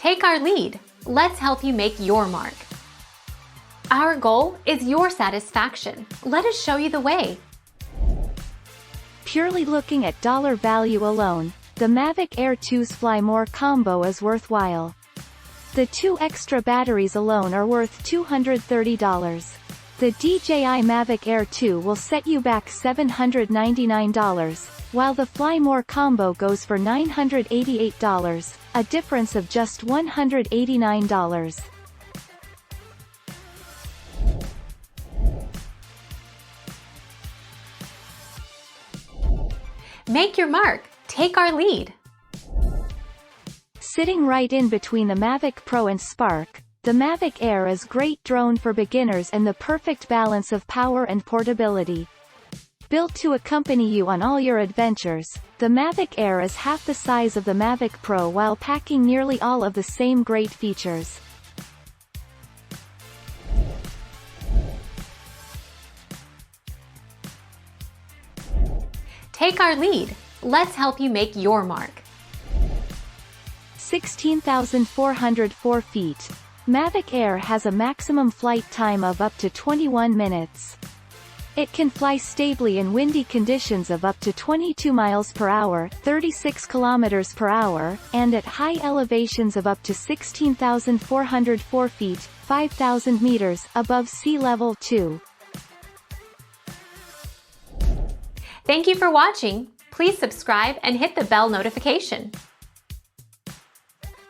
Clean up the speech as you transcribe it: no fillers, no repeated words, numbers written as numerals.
Take our lead. Let's help you make your mark. Our goal is your satisfaction. Let us show you the way. Purely looking at dollar value alone, the Mavic Air 2's Fly More combo is worthwhile. The 2 extra batteries alone are worth $230. The DJI Mavic Air 2 will set you back $799, while the Fly More combo goes for $988, a difference of just $189. Make your mark. Take our lead. Sitting right in between the Mavic Pro and Spark, the Mavic Air is great drone for beginners and the perfect balance of power and portability. Built to accompany you on all your adventures, the Mavic Air is half the size of the Mavic Pro while packing nearly all of the same great features. Take our lead. Let's help you make your mark. 16,404 feet. Mavic Air has a maximum flight time of up to 21 minutes. It can fly stably in windy conditions of up to 22 miles per hour, 36 kilometers per hour, and at high elevations of up to 16,404 feet, 5,000 meters, above sea level too. Thank you for watching. Please subscribe and hit the bell notification.